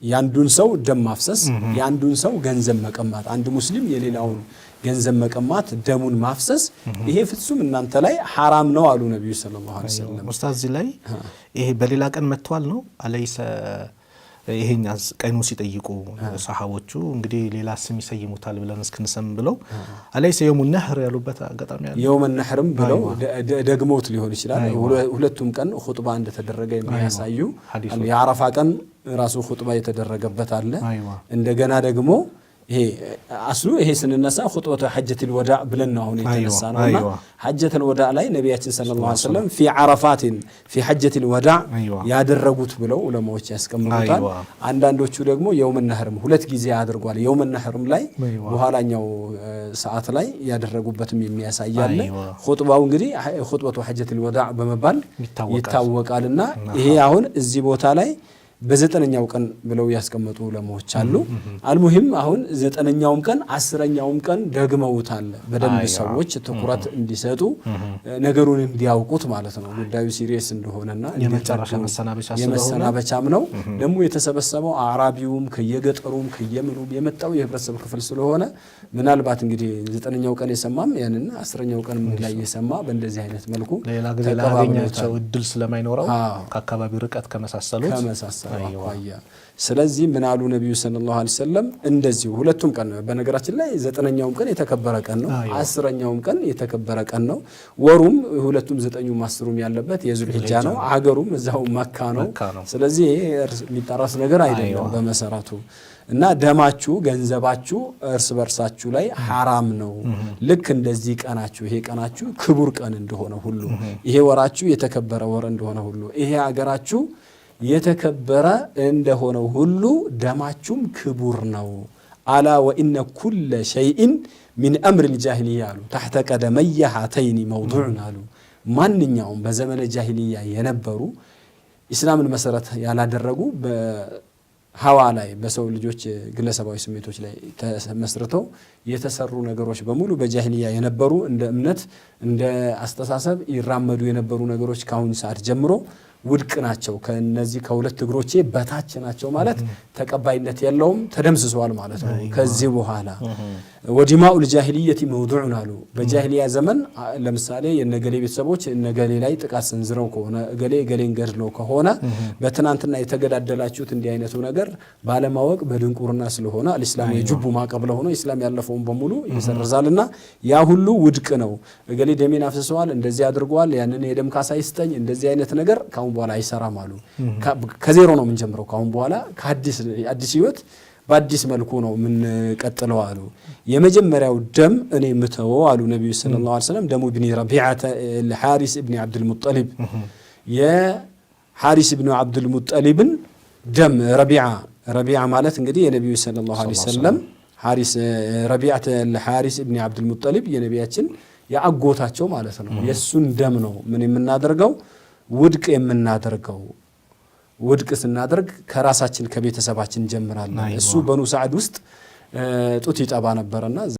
ያንዱን ሰው ደም ማፍሰስ ያንዱን ሰው ገንዘብ መቀማት አንድ ሙስሊም የሌላውን ገንዘብ መቀማት ደሙን ማፍሰስ ይሄ ፍጹም እናንተ ላይ حرام ነው አሉ ነብዩ ሰለላሁ ዐለይሂ ወሰለም ኡስታዝ ላይ ይሄ በሌላ ቀን መጥቷል ነው አለይሰ ይሄኛስ ቀኑ ሲጠይቁ ሰሃቦቹ እንግዲህ ሌላ ስም ይሰይሙታል ብለን እስክንሰም ብለው አለይሰ የውሙ ነህር ያሉበት አጋጣሚ አለ የውሙ ነህርም ብለው ደግሞት ሊሆን ይችላል ሁለቱም ቀን ኹጥባ እንደተደረገ የሚያሳዩ የአረፋ ቀን ራሱ ኹጥባ የተደረገበት አለ እንደገና ደግሞ ይሄ አስሉ ይሄ ስንነሳ ኹጥበቱ ሐጀቱል ወዳዕ ብለን ነው የተነሳነውና ሐጀቱል ወዳዕ ላይ ነብያችን ሰለላሁ ዐለይሂ ወሰለም في عرفات في حجة الوداع ያደረጉት ብለው ዑለማዎች ያስቀምጡታል አንዳንዶቹ ደግሞ የውም ነህርም ሁለት ጊዜ ያደርጓል የውም ነህርም ላይ በኋላኛው ሰዓት ላይ ያደረጉበትም የሚያሳያል ኹጥባው እንግዲህ ኹጥበቱ ሐጀቱል ወዳዕ በመባል ይታወቃልና ይሄ አሁን እዚህ ቦታ ላይ በዘጠነኛው ቀን ብለው ያስቀመጡ ለሞች አሉ አልሙሂም አሁን ዘጠነኛውም ቀን አስረኛውም ቀን ደግመውታል በደንብ ሰዎች ትኩረት እንዲሰጡ ነገሩን እንዲያውቁት ማለት ነው ጉዳዩ ሲሪየስ እንደሆነና የመሰናበቻም ነው ደግሞ የተሰበሰበው አራቢውም ከየገጠሩም ከየምኑም የመጣው የህብረተሰብ ክፍል ስለሆነ ምናልባት እንግዲህ ዘጠነኛው ቀን የሰማም ያንን አስረኛው ቀን ላይ የሰማ በእንደዚህ አይነት መልኩ ሌላ ጊዜ ላገኛቸው እድል ስለማይኖረው ከአካባቢው ርቀት ከመሳሰሉት አቋያ ስለዚህ ምን አሉ ነብዩ ሰለላሁ ዐለይሂ ወሰለም እንደዚህ ሁለቱም ቀን በነገራችን ላይ ዘጠነኛውም ቀን የተከበረ ቀን ነው አስረኛውም ቀን የተከበረ ቀን ነው ወሩም ሁለቱም ዘጠኙም አስሩም ያለበት የዙል ሂጃ ነው ሀገሩም እዛው መካ ነው ስለዚህ የሚጣራስ ነገር አይደለም በመሰረቱ እና ደማችሁ ገንዘባችሁ እርስ በርሳችሁ ላይ حرام ነው ልክ እንደዚህ ቀናችሁ ይሄ ቀናችሁ ክቡር ቀን እንደሆነ ሁሉ ይሄ ወራችሁ የተከበረ ወር እንደሆነ ሁሉ ይሄ ሀገራችሁ የተከበረ እንደሆነ ሁሉ ደማችሁም ክቡር ነው አላ ወኢነ ኩለ ሸይኢን ሚን አምር الجاهليه አሉ تحت قدمي هاتين موضوع አሉ ማንኛውም በዘመነ ጃሂልያ የነበሩ እስላምን መሰረት ያላደረጉ በሐዋ ላይ በሰው ልጆች ግለሰባዊ ስሜቶች ላይ ተመስርተው የተሰሩ ነገሮች በሙሉ በጃሂልያ የነበሩ እንደ እምነት እንደ አስተሳሰብ ይራመዱ የነበሩ ነገሮች ካሁን ሰዓት ጀምሮ ውድቅ ናቸው ከነዚህ ከሁለት እግሮቼ በታች ናቸው ማለት ተቀባይነት የለውም ተደምስሰዋል ማለት ነው ከዚህ በኋላ ወዲማኡ الجاهليه موضوع አሉ በጃሂልያ ዘመን ለምሳሌ የነገሌ ቤተሰቦች እነገሌ ላይ ጥቃት ሰንዝረው ከሆነ ገሌን ገድለው ከሆነ በትናንትና የተገዳደላችሁት እንዲህ አይነቱ ነገር ባለማወቅ በድንቁርና ስለሆነ الاسلام የጅቡ ማቀብለ ሆኖ እስላም ያለፈውን በሙሉ ይሰርዛልና ያ ሁሉ ውድቅ ነው ገሌ ደሜን አፍስሰዋል እንደዚህ አድርጓል ያንን የደም ካሳ ይስጠኝ እንደዚህ አይነት ነገር ካሁን በኋላ አይሰራም አሉ ከዜሮ ነው ምን ጀምረው ካሁን በኋላ አዲስ ህይወት በአዲስ መልኩ ነው ምን ቀጥለው አሉ የመጀመሪያው ደም እኔ ምተው አሉ ነብዩ ሰለላሁ ዐለይሂ ወሰለም ደሙ ኢብኑ ረቢዓተ الحارث ابن عبد المطلب የሐሪስ ኢብኑ عبد المطلب ደም ረቢዓ ማለት እንግዲህ የነብዩ ሰለላሁ ዐለይሂ ወሰለም ሐሪስ ረቢዓተ الحارث ابن عبد المطلب የነብያችን ያአጎታቸው ማለት ነው የሱን ደም ነው ምን የምናደርገው ውድቅ የምናደርገው ውድቅ ስናደርግ ከራሳችን ከቤተሰባችን ጀምራለን እሱ በኑ ሰዓድ ውስጥ ጡት ይጠባ ነበርና